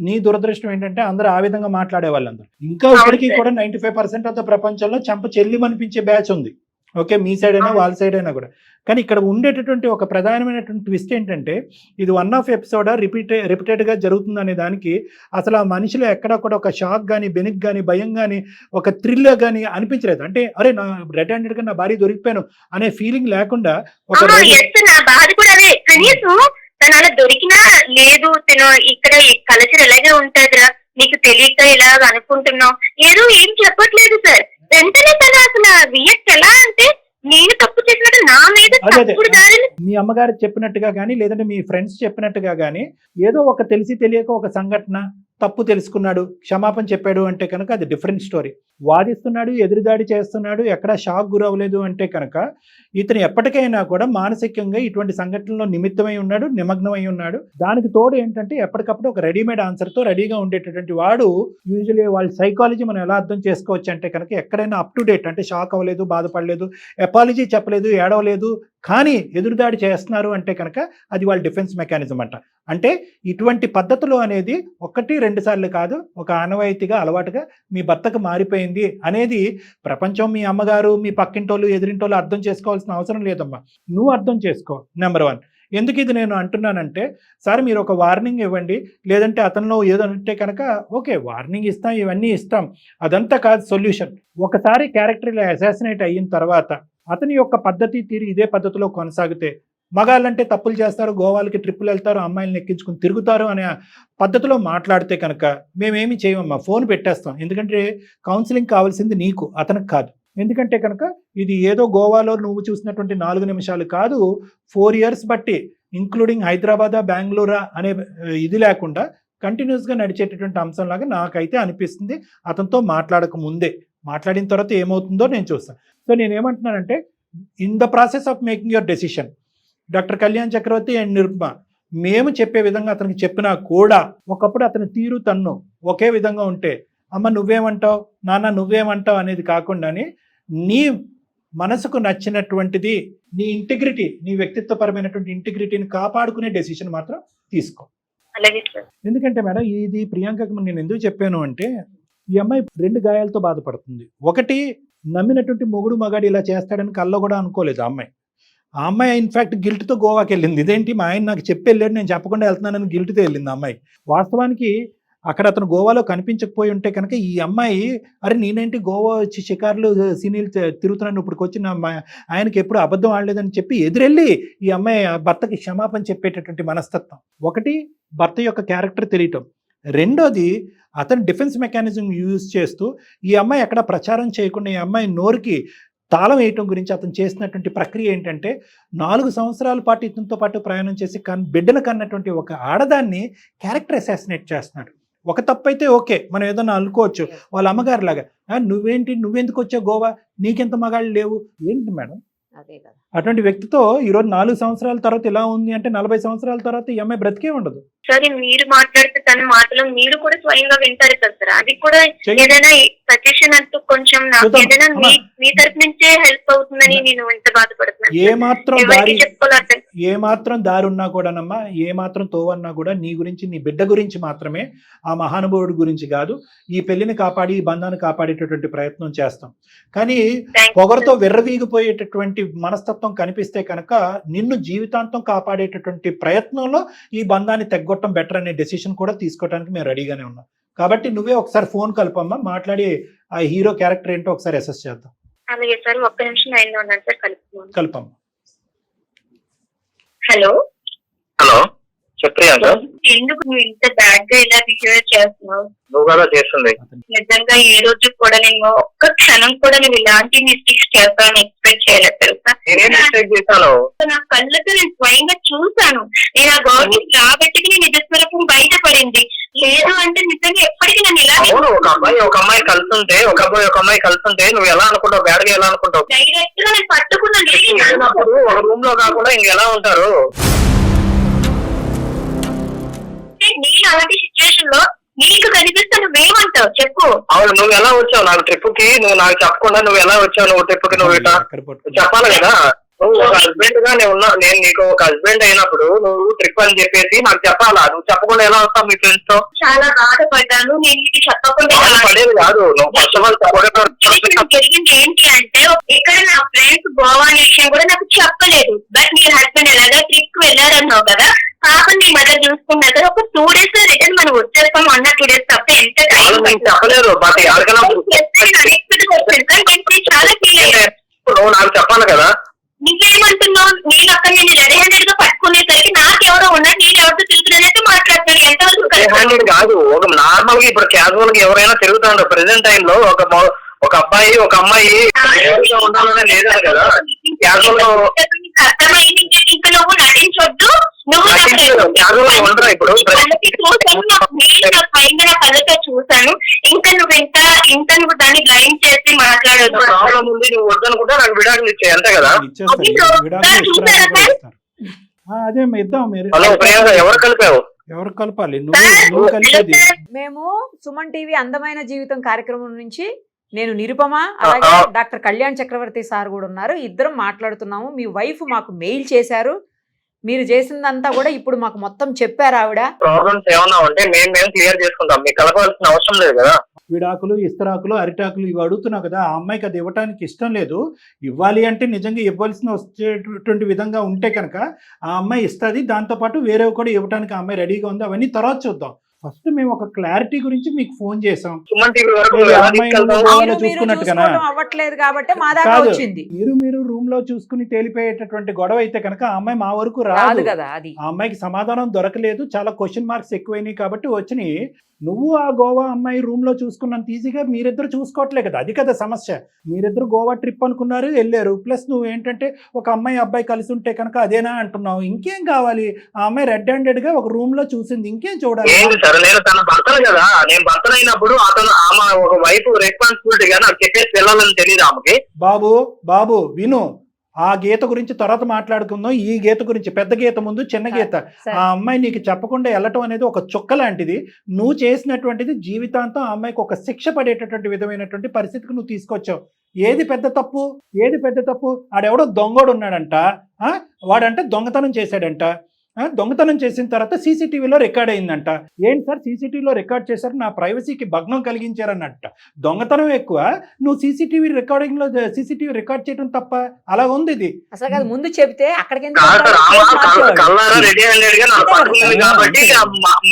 నీ దురదృష్టం ఏంటంటే అందరూ ఆ విధంగా మాట్లాడే వాళ్ళందరూ ఇంకా ఇప్పటికీ కూడా 95% ఆఫ్ ద ప్రపంచంలో చెంప చెల్లి అనిపించే బ్యాచ్ ఉంది. ఓకే, మీ సైడ్ అయినా వాళ్ళ సైడ్ అయినా కూడా. కానీ ఇక్కడ ఉండేటటువంటి ఒక ప్రధానమైనటువంటి ట్విస్ట్ ఏంటంటే ఇది 1 off ఎపిసోడ్ రిపీటెడ్గా జరుగుతుంది అనే దానికి అసలు ఆ మనిషిలో ఎక్కడ కూడా ఒక షాక్ కానీ, బెనిక్ కానీ, భయం కానీ, ఒక థ్రిల్ కానీ అనిపించలేదు. అంటే అరే నా రెడ్ హ్యాండెడ్ గా నా భార్య దొరికిపోయాను అనే ఫీలింగ్ లేకుండా ఒక నా బాధ కూడా అదే. కనీసం తను అలా దొరికినా లేదు, తను ఇక్కడ కల్చర్ ఎలాగే ఉంటుందిరా, నీకు తెలియక ఇలా అనుకుంటున్నావు, ఏదో ఏం చెప్పట్లేదు సార్. వెంటనే తను అసలు రియాక్ట్ ఎలా అంటే నేను తప్పు చేసినట్టు నా మీద తప్పుడు దారిని. మీ అమ్మగారు చెప్పినట్టుగా కానీ లేదంటే మీ ఫ్రెండ్స్ చెప్పినట్టుగా కానీ ఏదో ఒక తెలిసి తెలియక ఒక సంఘటన తప్పు తెలుసుకున్నాడు, క్షమాపణ చెప్పాడు అంటే కనుక అది డిఫరెంట్ స్టోరీ. వాదిస్తున్నాడు, ఎదురుదాడి చేస్తున్నాడు, ఎక్కడ షాక్ గురవ్వలేదు అంటే కనుక ఇతను ఎప్పటికైనా కూడా మానసికంగా ఇటువంటి సంఘటనలో నిమిత్తమై ఉన్నాడు, నిమగ్నమై ఉన్నాడు. దానికి తోడు ఏంటంటే ఎప్పటికప్పుడు ఒక రెడీమేడ్ ఆన్సర్తో రెడీగా ఉండేటటువంటి వాడు. యూజువలీ వాళ్ళ సైకాలజీ మనం ఎలా అర్థం చేసుకోవచ్చు అంటే కనుక ఎక్కడైనా అప్ టు డేట్, అంటే షాక్ అవ్వలేదు, బాధపడలేదు, అపాలజీ చెప్పలేదు, ఏడవలేదు, కానీ ఎదురుదాడి చేస్తున్నారు అంటే కనుక అది వాళ్ళ డిఫెన్స్ మెకానిజం అంట. అంటే ఇటువంటి పద్ధతులు అనేది 1-2 సార్లు కాదు, ఒక ఆనవాయితీగా అలవాటుగా మీ భర్తకు మారిపోయింది అనేది ప్రపంచం, మీ అమ్మగారు, మీ పక్కింటోళ్ళు, ఎదురింటోళ్ళు అర్థం చేసుకోవాల్సిన అవసరం లేదమ్మా. నువ్వు అర్థం చేసుకో. నెంబర్ 1. ఎందుకు ఇది నేను అంటున్నానంటే సార్ మీరు ఒక వార్నింగ్ ఇవ్వండి, లేదంటే అతనిలో ఏదో అంటే కనుక ఓకే వార్నింగ్ ఇస్తాం, ఇవన్నీ ఇస్తాం, అదంతా కాదు సొల్యూషన్. ఒకసారి క్యారెక్టర్ ఇలా అసాసినేట్ అయిన తర్వాత అతని యొక్క పద్ధతి తీరు ఇదే పద్ధతిలో కొనసాగితే, మగాళ్ళంటే తప్పులు చేస్తారు, గోవాలకి ట్రిప్పులు వెళ్తారు, అమ్మాయిలను ఎక్కించుకుని తిరుగుతారు అనే పద్ధతిలో మాట్లాడితే కనుక మేమేమి చేయమమ్మా, ఫోన్ పెట్టేస్తాం. ఎందుకంటే కౌన్సిలింగ్ కావాల్సింది నీకు, అతనికి కాదు. ఎందుకంటే కనుక ఇది ఏదో గోవాలో నువ్వు చూసినటువంటి 4 నిమిషాలు కాదు, 4 years బట్టి ఇంక్లూడింగ్ హైదరాబాదా, బెంగళూరా అనే ఇది లేకుండా కంటిన్యూస్గా నడిచేటటువంటి అంశంలాగా నాకైతే అనిపిస్తుంది. అతనితో మాట్లాడక ముందే, మాట్లాడిన తర్వాత ఏమవుతుందో నేను చూస్తాను. సో నేనేమంటున్నానంటే in the process of making your decision, doctor Kalyan Chakravarthy and Nirupama మేము చెప్పే విధంగా అతనికి చెప్పినా కూడా ఒకప్పుడు అతని తీరు తన్ను ఒకే విధంగా ఉంటే అమ్మ నువ్వేమంటావు, నాన్న నువ్వేమంటావు అనేది కాకుండానే నీ మనసుకు నచ్చినటువంటిది, నీ ఇంటిగ్రిటీ, నీ వ్యక్తిత్వపరమైనటువంటి ఇంటిగ్రిటీని కాపాడుకునే డెసిషన్ మాత్రం తీసుకో. ఎందుకంటే మేడం ఇది ప్రియాంకకు నేను ఎందుకు చెప్పాను అంటే ఈ అమ్మాయి 2 గాయాలతో బాధపడుతుంది. ఒకటి, నమ్మినటువంటి మొగుడు మగాడు ఇలా చేస్తాడని కల్లో కూడా అనుకోలేదు ఆ అమ్మాయి ఇన్ఫాక్ట్ గిల్ట్తో గోవాకి వెళ్ళింది. ఇదేంటి మా ఆయన నాకు చెప్పి వెళ్ళాడు, నేను చెప్పకుండా వెళ్తున్నానని గిల్ట్తో వెళ్ళింది ఆ అమ్మాయి. వాస్తవానికి అక్కడ అతను గోవాలో కనిపించకపోయి ఉంటే కనుక ఈ అమ్మాయి అరే నేనేంటి గోవా వచ్చి షికార్లు సినీలు తిరుగుతున్నాను, ఇప్పటికి వచ్చి నా ఆయనకి ఎప్పుడు అబద్ధం ఆడలేదని చెప్పి ఎదురెళ్ళి ఈ అమ్మాయి భర్తకి క్షమాపణ చెప్పేటటువంటి మనస్తత్వం. ఒకటి, భర్త యొక్క క్యారెక్టర్ తెలియటం. రెండోది, అతను డిఫెన్స్ మెకానిజం యూజ్ చేస్తూ ఈ అమ్మాయి ఎక్కడ ప్రచారం చేయకుండా ఈ అమ్మాయి నోరుకి తాళం వేయటం గురించి అతను చేసినటువంటి ప్రక్రియ ఏంటంటే 4 సంవత్సరాల పాటు ఇతనితో పాటు ప్రయాణం చేసి బిడ్డను కన్నటువంటి ఒక ఆడదాన్ని క్యారెక్టర్ అసాసినేట్ చేస్తున్నాడు. ఒక తప్పు అయితే ఓకే, మనం ఏదన్నా అనుకోవచ్చు, వాళ్ళ అమ్మగారు లాగా నువ్వేంటి, నువ్వెందుకు వచ్చావు గోవా, నీకెంత మగాళ్ళు లేవు, ఏంటి మేడం అదే కదా. అటువంటి వ్యక్తితో ఈరోజు 4 సంవత్సరాల తర్వాత ఇలా ఉంది అంటే 40 సంవత్సరాల తర్వాత ఈ అమ్మాయి బ్రతికే ఉండదు. సరే మీరు మాట్లాడితే తన మాటలు మీరు కూడా స్వయంగా వింటారు కదా సార్, అది కూడా చెయ్యి. ఏదైనా సజెషన్ అంటూ కొంచెం నాకు చూద్దాం. ఏదైనా అమ్మా. మీ తరపు నుంచే హెల్ప్ అవుతుందని నేను ఎంత బాధపడుతున్నాను. ఎవరికి చెప్పుకోలేదు. ఏ మాత్రం దారి ఉన్నా కూడానమ్మా, ఏ మాత్రం తోవన్నా కూడా నీ గురించి, నీ బిడ్డ గురించి మాత్రమే, ఆ మహానుభావుడి గురించి కాదు. ఈ పెళ్లిని కాపాడి, ఈ బంధాన్ని కాపాడేటటువంటి ప్రయత్నం చేస్తాం. కానీ పొగరుతో విర్రవీగిపోయేటటువంటి మనస్తత్వం కనిపిస్తే కనుక నిన్ను జీవితాంతం కాపాడేటటువంటి ప్రయత్నంలో ఈ బంధాన్ని తెగ్గొట్టడం బెటర్ అనే డెసిషన్ కూడా తీసుకోవడానికి మేము రెడీగానే ఉన్నాం. కాబట్టి నువ్వే ఒకసారి ఫోన్ కలపమ్మా, మాట్లాడి ఆ హీరో క్యారెక్టర్ ఏంటో ఒకసారి అసెస్ చేద్దాం. అలాగే సార్, ఒక్క నిమిషం లైన్లో ఉన్నాను సార్, కలుపుతున్నాను. కలపమ్మా. హలో హలో చెప్పియండి. ఎందుకు నువ్వు ఇంత బ్యాడ్ గా ఇలా బిహేవ్ చేస్తున్నావు? నువ్వు కదా చేస్తుంది. నిజంగా ఏ రోజు కూడా నేను ఒక్క క్షణం కూడా నువ్వు ఇలాంటి మిస్టేక్స్ చేస్తానని ఎక్స్పెక్ట్ చేయలేదు తెలుసా. నేనేం మిస్టేక్ చేశాను? నా కళ్ళతో నేను స్వయంగా చూశాను. నేను ఆ గవర్నమెంట్ రాబట్టి నీ నిజస్వరూపం బయటపడింది. లేదు అంటే నిజంగా ఎప్పటికీ నన్ను ఇలా అవును, ఒక అమ్మాయి కలుస్తుంటే, ఒక అమ్మాయి కలుస్తుంటే నువ్వు ఎలా అనుకుంటావు? బ్యాడ్ గా ఎలా అనుకుంటావు? డైరెక్ట్ గా నేను పట్టుకున్నాను. ఒక రూమ్ లో కాకుండా ఇంకెలా ఉంటారు? నేను అలాంటి సిచ్యువేషన్ లో నీకు కనిపిస్తే నువ్వేమంటావు చెప్పు. అవును, నువ్వు ఎలా వచ్చావు నాకు ట్రిప్ కి? నువ్వు నాకు చెప్పకుండా నువ్వు ఎలా వచ్చావు? నువ్వు ట్రిప్ కి నువ్వు ఇట్లా చెప్పాలి కదా. నువ్వు ఒక హస్బెండ్ గా నేను నీకు ఒక హస్బెండ్ అయినప్పుడు నువ్వు ట్రిప్ అని చెప్పేసి నాకు చెప్పాలా? నువ్వు చెప్పకుండా ఎలా వస్తావు మీ ఫ్రెండ్స్ తో? చాలా బాధపడ్డాను. నేను ఇది చెప్పకుండా పడేది కాదు. నువ్వు ఫస్ట్ ఆఫ్ ఆల్ జరిగింది ఏంటి అంటే, ఇక్కడ నా ఫ్రెండ్స్ గోవా అనే విషయం కూడా నాకు చెప్పలేదు. బట్ నీ హస్బెండ్ ఎలాగా ట్రిప్ కి వెళ్ళారన్నావు కదా, పాపం నీ మదర్ చూసుకున్నా కదా, ఒక 2 days లో రిటర్న్ మనం వచ్చేస్తాం. 1 or 2 days తప్ప ఎంత చెప్పలేదు. బట్ ఎవరికైనా చాలా ఫీల్ అయ్యాను. నువ్వు నాకు చెప్పాలి కదా. నువ్వేమంటున్నావు? నేను అక్కడ నేను రెడీ హ్యాండెడ్ గా పట్టుకునేసరికి నాకెవరో ఉన్నారు, నేను ఎవరితో తిరుగుతున్నట్టు మాట్లాడుతున్నాను. ఎంతవరకు కాదు, ఒక నార్మల్ గా ఇప్పుడు క్యాజువల్ గా ఎవరైనా తిరుగుతాడు. ప్రెసెంట్ టైం లో ఒక అబ్బాయి ఒక అమ్మాయి ఉండాలనే లేదు కదా. క్యాజువల్ గా అర్థమైంది. ఇంకా నువ్వు నటించొద్దు. నువ్వు ఉండరా ఇప్పుడు? నా కళ్ళతో చూసాను. ఇంకా నువ్వు దాన్ని బ్లైండ్ చేసి మాట్లాడదు. ప్రాబ్లం ఉంది, నువ్వు వద్దనుకుంటే నాకు విడాకులు ఇచ్చే అంతే కదా. అదే ఇద్దాం. మీరు ఎవరు కలిపావు? ఎవరు కలపాలి? నువ్వు కలిపేది. మేము సుమన్ టీవీ అందమైన జీవితం కార్యక్రమం నుంచి నేను నిరుపమ, అలాగే డాక్టర్ కళ్యాణ్ చక్రవర్తి సార్ కూడా ఉన్నారు. ఇద్దరం మాట్లాడుతున్నాము. మీ వైఫ్ మాకు మెయిల్ చేశారు. మీరు చేసిందంతా కూడా ఇప్పుడు మాకు మొత్తం చెప్పారు ఆవిడ. ప్రాబ్లమ్స్ ఏమన్నా ఉంటే మేము క్లియర్ చేసుకుంటాం. మీకు కలపాల్సిన అవసరం లేదు కదా. విడాకులు, ఇస్తరాకులు, అరిటాకులు ఇవి అడుగుతున్నావు కదా. ఆ అమ్మాయికి అది ఇవ్వడానికి ఇష్టం లేదు. ఇవ్వాలి అంటే నిజంగా ఇవ్వాల్సిన వచ్చేటువంటి విధంగా ఉంటే కనుక ఆ అమ్మాయి ఇస్తుంది. దాంతోపాటు వేరేవి కూడా ఇవ్వడానికి ఆ అమ్మాయి రెడీగా ఉంది. అవన్నీ తర్వాత చూద్దాం. ఫస్ట్ మేము ఒక క్లారిటీ గురించి మీకు ఫోన్ చేసాం. అవ్వట్లేదు కాబట్టి మా దాకా వచ్చింది. మీరు రూమ్ లో చూసుకుని తేలిపోయేటటువంటి గొడవ అయితే కనుక ఆ అమ్మాయి మా వరకు రాదు కదా. అది ఆ అమ్మాయికి సమాధానం దొరకలేదు. చాలా క్వశ్చన్ మార్క్స్ ఎక్కువైనాయి కాబట్టి వచ్చినాయి. నువ్వు ఆ గోవా అమ్మాయి రూమ్ లో చూసుకున్నంత ఈజీగా మీరిద్దరు చూసుకోవట్లే కదా. అది కదా సమస్య. మీరిద్దరు గోవా ట్రిప్ అనుకున్నారు, వెళ్ళారు. ప్లస్ నువ్వు ఏంటంటే ఒక అమ్మాయి అబ్బాయి కలిసి ఉంటే కనుక అదేనా అంటున్నావు. ఇంకేం కావాలి? ఆ అమ్మాయి రెడ్ హ్యాండెడ్ గా ఒక రూమ్ లో చూసింది, ఇంకేం చూడాలి? నేను తన భర్తను కదా. నేను భర్త అయినప్పుడు అతను ఆమె ఒక వైపు రెస్పాన్సిబిలిటీ గా నాకు చెప్పేసి వెళ్ళాలని తెలియదు ఆమెకి. బాబు విను, ఆ గీత గురించి తర్వాత మాట్లాడుకుందాం. ఈ గీత గురించి, పెద్ద గీత ముందు చిన్న గీత. ఆ అమ్మాయి నీకు చెప్పకుండా వెళ్ళటం అనేది ఒక చుక్క లాంటిది. నువ్వు చేసినటువంటిది జీవితాంతం ఆ అమ్మాయికి ఒక శిక్ష పడేటటువంటి విధమైనటువంటి పరిస్థితికి నువ్వు తీసుకొచ్చావు. ఏది పెద్ద తప్పు? ఆడెవడో దొంగోడు ఉన్నాడంట. వాడంటే దొంగతనం చేశాడంట. దొంగతనం చేసిన తర్వాత సీసీటీవీలో రికార్డ్ అయిందంట. ఏంటి సార్ సీసీటీవీలో రికార్డ్ చేశారు, నా ప్రైవసీకి భగ్నం కలిగించారన్నట్ట. దొంగతనం ఎక్కువ, నువ్వు సీసీటీవీ రికార్డ్ చేయడం తప్ప? అలా ఉంది ఇది. అసలు ముందు చెప్తే అక్కడికి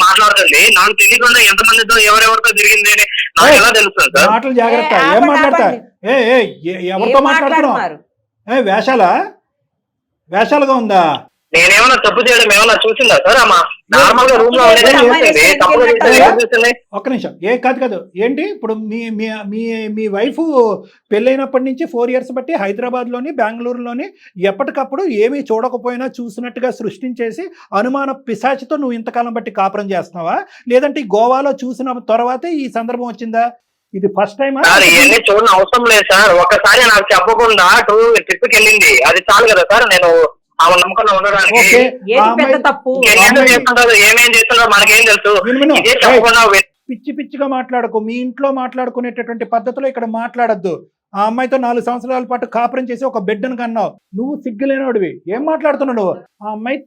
మాట్లాడుతుంది. నాకు తెలియకుండా ఎంతమందితో ఎవరెవరితో జరిగింది నాకు ఎలా తెలుస్తుంది? మాటలు జాగ్రత్త. ఏం మాట్లాడతా? ఎవరితో మాట్లాడుతున్నావు? వేషాలుగా ఉందా? నేనేమన్నా తప్పు చేయడం ఏమన్నా చూసిందా సార్? నార్మల్ గా రూమ్ లో ఒక్క నిమిషం. కాదు ఏంటి ఇప్పుడు మీ వైఫ్ పెళ్ళైనప్పటి నుంచి 4 years బట్టి హైదరాబాద్ లోని, బెంగళూరులోని ఎప్పటికప్పుడు ఏమీ చూడకపోయినా చూసినట్టుగా సృష్టించేసి అనుమాన పిశాచితో నువ్వు ఇంతకాలం బట్టి కాపురం చేస్తున్నావా? లేదంటే గోవాలో చూసిన తర్వాతే ఈ సందర్భం వచ్చిందా? ఇది ఫస్ట్ టైం సార్ ఇవన్నీ చూడని అవసరం లేదు సార్. ఒక్కసారి నాకు చెప్పకుండా ట్రిప్ కి వెళ్ళింది, అది చాలు కదా సార్. నేను ఆ నమ్మకంలో ఉండడానికి ఓకే ఏది పెద్ద తప్పు? ఏమేం చేస్తుంటారో మనకేం తెలుసు. ఇదే చెప్పకుండా పిచ్చి పిచ్చిగా మాట్లాడకు. మీ ఇంట్లో మాట్లాడుకునేటటువంటి పద్ధతిలో ఇక్కడ మాట్లాడద్దు. ఆ అమ్మాయితో 4 సంవత్సరాల పాటు కాపురం చేసి ఒక బిడ్డను కన్నావు. నువ్వు సిగ్గులేనోడివి. ఏం మాట్లాడుతున్నావు నువ్వు? ఆ అమ్మాయి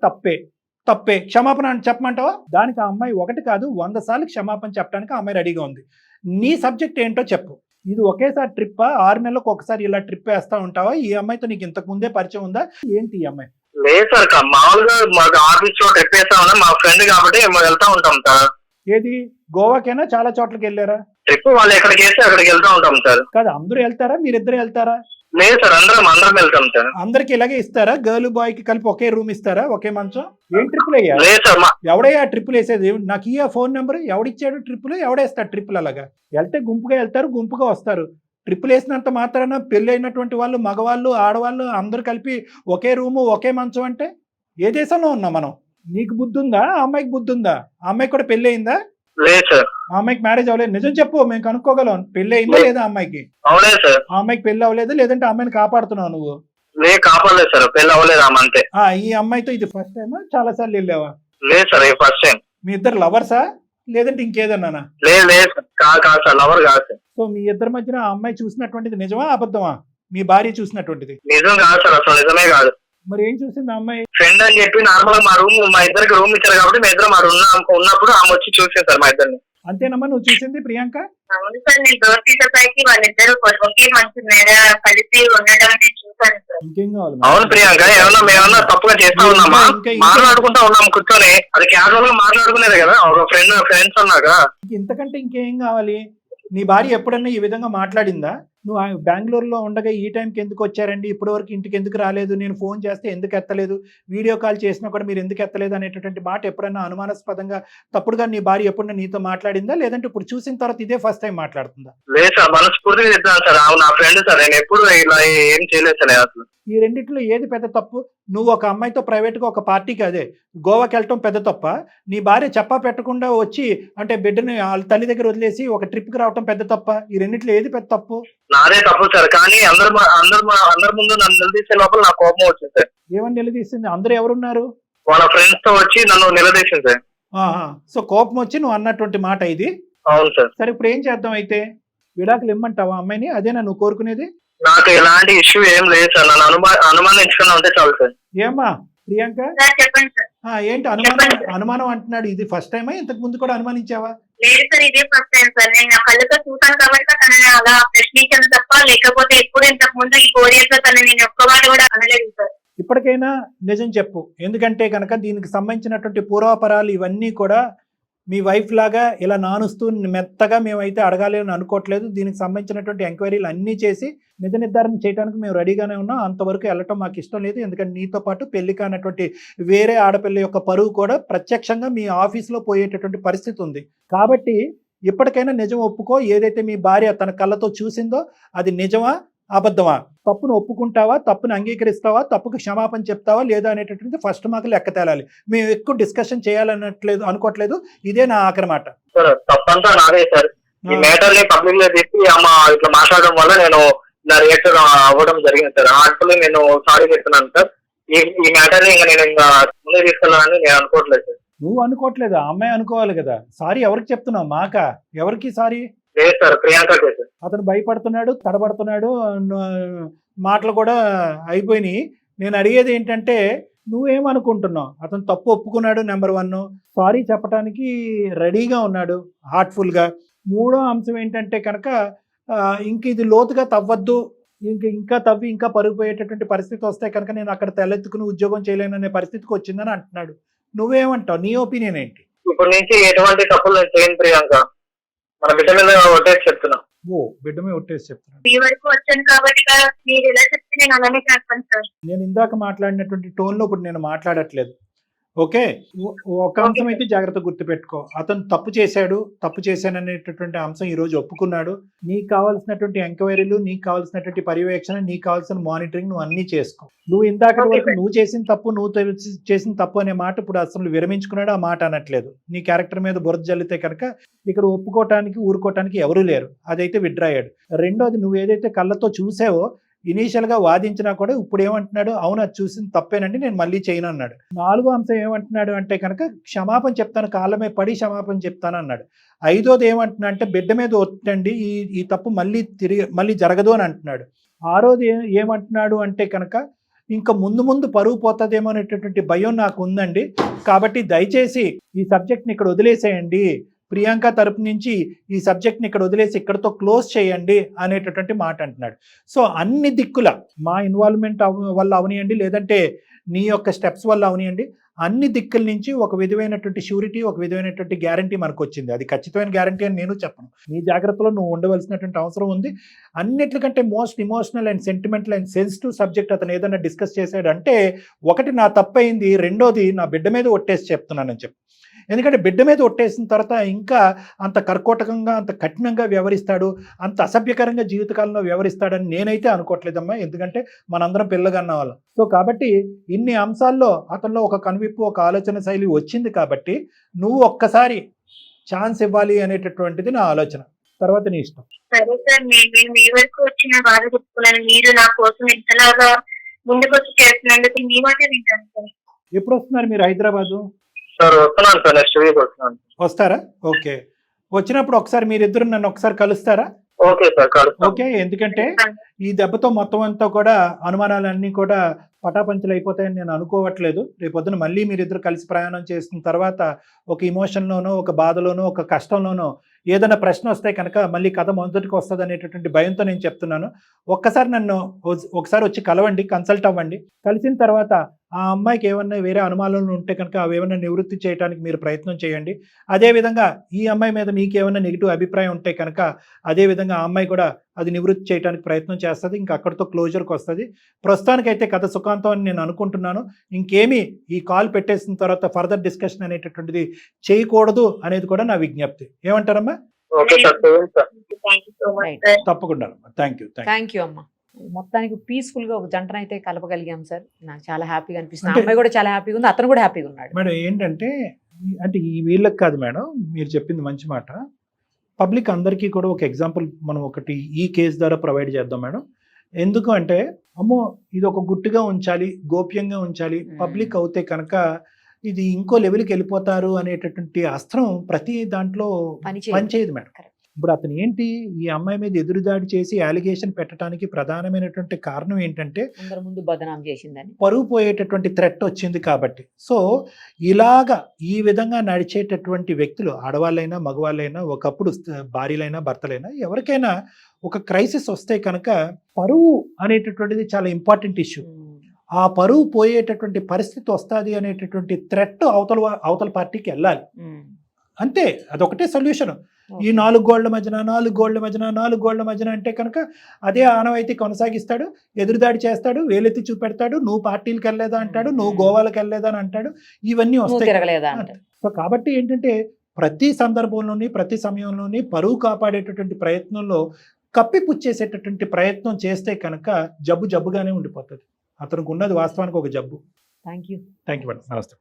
తప్పే క్షమాపణ అని చెప్పమంటావా? దానికి ఆ అమ్మాయి 1 కాదు 100 సార్లు క్షమాపణ చెప్పడానికి ఆ అమ్మాయి రెడీగా ఉంది. నీ సబ్జెక్ట్ ఏంటో చెప్పు. ఇది ఒకేసారి ట్రిప్పా? 6 నెలలకు ఒకసారి ఇలా ట్రిప్ వేస్తా ఉంటావా? ఈ అమ్మాయితో నీకు ఇంతకు ముందే పరిచయం ఉందా ఏంటి ఈ అమ్మాయి? లేదు సార్, మామూలుగా మాకు ఆఫీస్ లో ట్రిప్ వేస్తా ఉన్నా, మా ఫ్రెండ్ కాబట్టి వెళ్తా ఉంటాం సార్. ఏది గోవాకైనా చాలా చోట్లకి వెళ్ళారా? ట్రిప్ వాళ్ళు ఎక్కడికి వేస్తే అక్కడికి వెళ్తా ఉంటాం సార్. కాదు అందరూ వెళ్తారా? మీరిద్దరు వెళ్తారా? లేదు సార్, అందరం వెళ్తాం సార్. అందరికి ఇలాగే ఇస్తారా? గర్ల్ బాయ్ కి కలిపి ఒకే రూమ్ ఇస్తారా? ఒకే మంచం? ఏం ట్రిప్పులు అయ్యా? లేదు సార్. ఎవడయ్యా ట్రిప్పులు వేసేది? నాకు ఈ ఫోన్ నెంబర్ ఎవడిచ్చాడు? ట్రిప్పులు ఎవడేస్తాడు? ట్రిప్పులు అలాగా వెళ్తే గుంపుగా వెళ్తారు, గుంపుగా వస్తారు. ట్రిప్పులు వేసినంత మాత్రాన పెళ్లి అయినటువంటి వాళ్ళు, మగవాళ్ళు, ఆడవాళ్ళు అందరూ కలిపి ఒకే రూము ఒకే మంచం అంటే ఏ దేశంలో ఉన్నాం మనం? నీకు బుద్ధి ఉందా? ఆ అమ్మాయికి బుద్ధి ఉందా? ఆ అమ్మాయికి కూడా పెళ్లి అయిందా? లేదు సార్. ఆ అమ్మాయికి మ్యారేజ్ అవ్వలేదు. నిజం చెప్పు, మేము కనుక్కోగలం. పెళ్లి అయిందా లేదా ఆ అమ్మాయికి? అవలేదు సార్. ఆ అమ్మాయికి పెళ్లి అవ్వలేదు, లేదంటే ఆ అమ్మాయిని కాపాడుతున్నావు నువ్వు? లేదు, కాపాడలేదు సార్, పెళ్లి అవ్వలేదు అంతే. ఈ అమ్మాయితో ఇది ఫస్ట్ టైమా? చాలా సార్లు వెళ్ళావా? లేదు సార్, ఇది ఫస్ట్ టైం. మీ ఇద్దరు లవర్సా లేదంటే ఇంకేదన్నానా? లేదు కాదు సార్, లవర్ కాదు సార్. సో మీ ఇద్దరి మధ్యన ఆ అమ్మాయి చూసినటువంటిది నిజమా అబద్ధమా? మీ భార్య చూసినటువంటిది నిజం కాదు సార్, అసలు నిజమే కాదు. మరి ఏం చూసింది ఆ అమ్మాయి? ఫ్రెండ్ అని చెప్పి నార్మల్ మా ఇద్దరికి రూమ్ ఇచ్చారు కాబట్టి మా ఇద్దరు ఉన్నప్పుడు ఆమె వచ్చి చూసేది సార్ మా ఇద్దరిని. అంతేనమ్మా నువ్వు చూసింది ప్రియాంక? అవును సార్, నేను డోర్ తీసేసరికి వాళ్ళిద్దరు ఒకే మంచి మీద కలిసి ఉండడం నేను చూసాను సార్. ఇంకేం కావాలి? అవును ప్రియాంక, మేమన్నా తప్పుగా చేస్తా ఉన్నామా? మాట్లాడుకుంటా ఉన్నాం కూర్చొని, అది క్యాజువల్ గా మాట్లాడుకునేది కదా, ఒక ఫ్రెండ్స్ అన్నాక. ఇంతకంటే ఇంకేం కావాలి? నీ భార్య ఎప్పుడన్నా ఈ విధంగా మాట్లాడిందా? నువ్వు బెంగళూరులో ఉండగా ఈ టైంకి ఎందుకు వచ్చారండి, ఇప్పటి వరకు ఇంటికి ఎందుకు రాలేదు, నేను ఫోన్ చేస్తే ఎందుకు ఎత్తలేదు, వీడియో కాల్ చేసినా కూడా మీరు ఎందుకు ఎత్తలేదు అనేటటువంటి మాట ఎప్పుడన్నా అనుమానాస్పదంగా తప్పుడుగా నీ భార్య ఎప్పుడన్నా నీతో మాట్లాడిందా? లేదంటే ఇప్పుడు చూసిన తర్వాత ఇదే ఫస్ట్ టైం మాట్లాడుతుందా? లేదు సార్, మనస్ఫూర్తిగా చెప్తాను సార్, నా ఫ్రెండ్ సార్, నేను ఎప్పుడు ఇలా ఏం చేయలేదు సార్ అసలు. ఈ రెండిట్లో ఏది పెద్ద తప్పు? నువ్వు ఒక అమ్మాయితో ప్రైవేట్గా ఒక పార్టీకి అదే గోవాకి వెళ్ళటం పెద్ద తప్ప, నీ భార్య చెప్పా పెట్టకుండా వచ్చి అంటే బిడ్డని వాళ్ళ తల్లి దగ్గర వదిలేసి ఒక ట్రిప్కి రావటం పెద్ద తప్ప? ఈ రెండిట్లో ఏది పెద్ద తప్పు? నాదే తప్పు సార్, కానీ అందరి ముందు నన్ను నిలదీసే లోపల నాకు కోపం వచ్చింది సార్. ఏమని నిలదీసింది? అందరూ ఎవరున్నారు? వాళ్ళ ఫ్రెండ్స్ తో వచ్చి నన్ను నిలదీసింది సార్. సో కోపం వచ్చి నువ్వు అన్నటువంటి మాట ఇది? అవును సార్. సరే ఇప్పుడు ఏం చేద్దాం అయితే? విడాకులు ఇమ్మంటావా అమ్మాయిని? అదేనా నువ్వు కోరుకునేది? నాకు ఎలాంటి ఇష్యూ ఏం లేదు సార్, నన్ను అనుమానించుకున్నా ఉంటే చాలు సార్. ఏమ్మా ప్రియాంక? చెప్పండి సార్. ఏంటి అనుమానం అంటున్నాడు? ఇది ఫస్ట్ టైమా? ఇంతకు ముందు కూడా అనుమానించావా? లేదు సార్, ఇదే ఫస్ట్ టైం సార్. నేను నా కళ్ళతో చూసాను కాబట్టి తనని అలా ప్రశ్నించాను తప్ప, లేకపోతే ఎప్పుడు ఇంతకు ముందు ఈ 4 years లో తనని నేను ఒక్కవాడు కూడా అనలేదు సార్. ఇప్పటికైనా నిజం చెప్పు. ఎందుకంటే కనుక దీనికి సంబంధించినటువంటి పూర్వాపరాలు ఇవన్నీ కూడా మీ వైఫ్ లాగా ఇలా నానుస్తూ మెత్తగా మేమైతే అడగాలి అని అనుకోవట్లేదు. దీనికి సంబంధించినటువంటి ఎంక్వైరీలు అన్నీ చేసి నిజ నిర్ధారణ చేయడానికి మేము రెడీగానే ఉన్నాం. అంతవరకు వెళ్ళటం మాకు ఇష్టం లేదు. ఎందుకంటే నీతో పాటు పెళ్లి కానటువంటి వేరే ఆడపిల్ల యొక్క పరువు కూడా ప్రత్యక్షంగా మీ ఆఫీస్లో పోయేటటువంటి పరిస్థితి ఉంది. కాబట్టి ఇప్పటికైనా నిజం ఒప్పుకో. ఏదైతే మీ భార్య తన కళ్ళతో చూసిందో అది నిజమా అబద్ధమా? తప్పును ఒప్పుకుంటావా? తప్పును అంగీకరిస్తావా? తప్పుకు క్షమాపణ చెప్తావా లేదా అనేటటువంటి ఫస్ట్ మాకు లెక్క తేలాలి. మేము ఎక్కువ డిస్కషన్ చేయాలన్నట్లేదు అనుకోవట్లేదు. ఇదే నా ఆఖరి మాట. తప్పంతా నాదే సార్. ఈ మ్యాటర్ ని పబ్లిక్ లో చెప్పి ఇట్లా మాట్లాడడం వల్ల నేను రియాక్ట్ అవ్వడం జరిగింది సార్. యాక్చువల్లీ నేను సారీ చెప్తున్నాను సార్. ఈ మ్యాటర్ ని నేను ఇంకా ముందు తీసుకెళ్ళాలని నేను అనుకోవట్లేదు సార్. నువ్వు అనుకోవట్లేదు, ఆ అమ్మాయి అనుకోవాలి కదా. సారీ ఎవరికి చెప్తున్నావు? మాకా? ఎవరికి సారీ? లేదు సార్, ప్రియాంకకే సార్. అతను భయపడుతున్నాడు, తడబడుతున్నాడు, మాటలు కూడా అయిపోయినాయి. నేను అడిగేది ఏంటంటే నువ్వేమనుకుంటున్నావు? అతను తప్పు ఒప్పుకున్నాడు, నెంబర్ 1. సారీ చెప్పడానికి రెడీగా ఉన్నాడు హార్ట్ఫుల్గా. 3వ అంశం ఏంటంటే కనుక ఇంక ఇది లోతుగా తవ్వద్దు, ఇంకా తవ్వి ఇంకా పరుగుపోయేటటువంటి పరిస్థితి వస్తే కనుక నేను అక్కడ తెల్లెత్తుకుని ఉద్యోగం చేయలేననే పరిస్థితికి వచ్చిందని అంటున్నాడు. నువ్వేమంటావు? నీ ఒపీనియన్ ఏంటి? ఇప్పటి నుంచి ఎటువంటి తప్పులు నేను చేయను ప్రియాంక. మన బిడ్డ మీద ఒట్టేసి చెప్తున్నా. బిడ్డ మీద ఒట్టేసి చెప్తున్నా. మీ వరకు వచ్చాను కాబట్టి మీరు ఎలా చెప్తే నేను అలానే చేస్తాను సార్. నేను ఇందాక మాట్లాడినటువంటి టోన్లో ఇప్పుడు నేను మాట్లాడట్లేదు. ఓకే, ఒక అంశం అయితే జాగ్రత్త గుర్తుపెట్టుకో, అతను తప్పు చేశాననేటటువంటి అంశం ఈ రోజు ఒప్పుకున్నాడు. నీకు కావాల్సినటువంటి ఎంక్వైరీలు, నీకు కావాల్సినటువంటి పర్యవేక్షణ, నీకు కావాల్సిన మానిటరింగ్ నువ్వు అన్ని చేసుకో. నువ్వు ఇందాక వరకు నువ్వు చేసిన తప్పు అనే మాట ఇప్పుడు అసలు విరమించుకున్నాడు, ఆ మాట అనట్లేదు. నీ క్యారెక్టర్ మీద బురద జల్లితే కనుక ఇక్కడ ఒప్పుకోవటానికి ఊరుకోవటానికి ఎవరూ లేరు, అదైతే విత్డ్రా అయ్యాడు. రెండోది, నువ్వు ఏదైతే కళ్ళతో చూసావో ఇనీషియల్గా వాదించినా కూడా ఇప్పుడు ఏమంటున్నాడు, అవును అది చూసింది తప్పేనండి, నేను మళ్ళీ చేయను అన్నాడు. నాలుగో అంశం ఏమంటున్నాడు అంటే కనుక క్షమాపణ చెప్తాను, కాళ్ళమే పడి క్షమాపణ చెప్తాను అన్నాడు. ఐదోది ఏమంటున్నా అంటే బిడ్డ మీద ఒత్తండి, ఈ తప్పు మళ్ళీ జరగదు అని అంటున్నాడు. ఆరోది ఏమంటున్నాడు అంటే కనుక ఇంకా ముందు పరువు పోతుందేమో అనేటటువంటి భయం నాకు ఉందండి, కాబట్టి దయచేసి ఈ సబ్జెక్ట్ని ఇక్కడ వదిలేసేయండి, ప్రియాంక తరపు నుంచి ఈ సబ్జెక్ట్ని ఇక్కడ వదిలేసి ఇక్కడతో క్లోజ్ చేయండి అనేటటువంటి మాట అంటున్నాడు. సో అన్ని దిక్కుల మా ఇన్వాల్వ్మెంట్ వల్ల అవనియండి, లేదంటే నీ యొక్క స్టెప్స్ వల్ల అవనియండి, అన్ని దిక్కుల నుంచి ఒక విధమైనటువంటి షూరిటీ, ఒక విధమైనటువంటి గ్యారంటీ మనకు వచ్చింది. అది ఖచ్చితమైన గ్యారంటీ అని నేను చెప్పను, నీ జాగ్రత్తలో నువ్వు ఉండవలసినటువంటి అవసరం ఉంది. అన్నిటికంటే most emotional and sentimental and sensitive subject అతను ఏదైనా డిస్కస్ చేశాడు అంటే, ఒకటి నా తప్పైంది, రెండోది నా బిడ్డ మీద ఒట్టేసి చెప్తున్నానని చెప్పి. ఎందుకంటే బిడ్డ మీద ఒట్టేసిన తర్వాత ఇంకా అంత కర్కోటకంగా, అంత కఠినంగా వ్యవహరిస్తాడు, అంత అసభ్యకరంగా జీవితకాలంలో వ్యవహరిస్తాడని నేనైతే అనుకోవట్లేదమ్మా, ఎందుకంటే మనందరం పిల్లగన్న వాళ్ళం. సో కాబట్టి ఇన్ని అంశాల్లో అతనిలో ఒక కనువిప్పు, ఒక ఆలోచన శైలి వచ్చింది కాబట్టి నువ్వు ఒక్కసారి ఛాన్స్ ఇవ్వాలి అనేటటువంటిది నా ఆలోచన. తర్వాత నీ ఇష్టం. సరే సార్, నేను మీ వరకు వచ్చిన బాధ చెప్పుకున్నాను, మీరు నా కోసం ఇంతలాగా ముందుకు వచ్చి చేస్తున్నందుకు మీ మాట వింటాను సార్. ఎప్పుడు వస్తున్నారు మీరు హైదరాబాదు? సార్ వస్తున్నాను సార్, నెక్స్ట్ వీక్ వస్తున్నాను. వస్తారా? ఓకే, వచ్చినప్పుడు ఒకసారి మీరిద్దరు నన్ను ఒకసారి కలుస్తారా? ఓకే సార్, కలుస్తాను. ఓకే, ఎందుకంటే ఈ దెబ్బతో మొత్తం అంతా కూడా అనుమానాలన్నీ కూడా పటాపంచలు అయిపోతాయని నేను అనుకోవట్లేదు. రేపొద్దున మళ్ళీ మీరిద్దరు కలిసి ప్రయాణం చేసిన తర్వాత ఒక ఇమోషన్లోనో, ఒక బాధలోనో, ఒక కష్టంలోనో ఏదైనా ప్రశ్న వస్తే కనుక మళ్ళీ కథ మొదటికి వస్తుంది అనేటటువంటి భయంతో నేను చెప్తున్నాను. ఒక్కసారి నన్ను ఒకసారి వచ్చి కలవండి, కన్సల్ట్ అవ్వండి. కలిసిన తర్వాత ఆ అమ్మాయికి ఏమన్నా వేరే అనుమానాలు ఉంటే కనుక అవి ఏమైనా నివృత్తి చేయడానికి మీరు ప్రయత్నం చేయండి. అదేవిధంగా ఈ అమ్మాయి మీద మీకు ఏమైనా నెగిటివ్ అభిప్రాయం ఉంటే కనుక అదేవిధంగా ఆ అమ్మాయి కూడా అది నివృత్తి చేయడానికి ప్రయత్నం చేస్తుంది. ఇంకా అక్కడితో క్లోజర్కి వస్తుంది. ప్రస్తుతానికైతే కథ సుఖాంతం అని నేను అనుకుంటున్నాను. ఇంకేమీ ఈ కాల్ పెట్టేసిన తర్వాత ఫర్దర్ డిస్కషన్ అనేటటువంటిది చేయకూడదు అనేది కూడా నా విజ్ఞప్తి. ఏమంటారమ్మా? తప్పకుండా థ్యాంక్ యూ అమ్మా. మొత్తానికి పీస్ఫుల్ గా ఒక జంటనైతే కలపగలిగాం సార్. నాకు చాలా హ్యాపీగా అనిపిస్తుంది. అమ్మాయి కూడా చాలా హ్యాపీగా ఉంది, అతను కూడా హ్యాపీగా ఉన్నాడు. మేడం ఏంటంటే అంటే ఈ వీళ్ళకి కాదు మేడం, మీరు చెప్పింది మంచి మాట. పబ్లిక్ అందరికీ కూడా ఒక ఎగ్జాంపుల్ మనం ఒకటి ఈ కేసు ద్వారా ప్రొవైడ్ చేద్దాం మేడం. ఎందుకు అంటే అమ్మో ఇది ఒక గుట్టుగా ఉంచాలి, గోప్యంగా ఉంచాలి, పబ్లిక్ అవుతే కనుక ఇది ఇంకో లెవెల్కి వెళ్ళిపోతారు అనేటటువంటి అస్త్రం ప్రతి దాంట్లో పనిచేయదు మేడం. ఇప్పుడు అతను ఏంటి ఈ అమ్మాయి మీద ఎదురుదాడి చేసి అలిగేషన్ పెట్టడానికి ప్రధానమైనటువంటి కారణం ఏంటంటే ముందు బదనాం చేసిందని, పరువు పోయేటటువంటి థ్రెట్ వచ్చింది కాబట్టి. సో ఇలాగా ఈ విధంగా నడిచేటటువంటి వ్యక్తులు ఆడవాళ్ళైనా మగవాళ్ళైనా, ఒకప్పుడు భార్యలైనా భర్తలైనా, ఎవరికైనా ఒక క్రైసిస్ వస్తే కనుక పరువు అనేటటువంటిది చాలా ఇంపార్టెంట్ ఇష్యూ. ఆ పరువు పోయేటటువంటి పరిస్థితి వస్తుంది అనేటటువంటి థ్రెట్ అవతల పార్టీకి వెళ్ళాలి అంతే. అదొకటే సొల్యూషన్. ఈ 4 గోళ్ల మధ్యన అంటే కనుక అదే ఆనవాయితీ కొనసాగిస్తాడు, ఎదురుదాడి చేస్తాడు, వేలెత్తి చూపెడతాడు, నువ్వు పార్టీలకు వెళ్ళలేదా అంటాడు, నువ్వు గోవాలకు వెళ్ళలేదా అని అంటాడు, ఇవన్నీ వస్తాయి. సో కాబట్టి ఏంటంటే ప్రతి సందర్భంలోని ప్రతి సమయంలోని పరువు కాపాడేటటువంటి ప్రయత్నంలో కప్పిపుచ్చేసేటటువంటి ప్రయత్నం చేస్తే కనుక జబ్బుగానే ఉండిపోతుంది. అతనికి ఉన్నది వాస్తవానికి ఒక జబ్బు. Thank you madam. నమస్తే.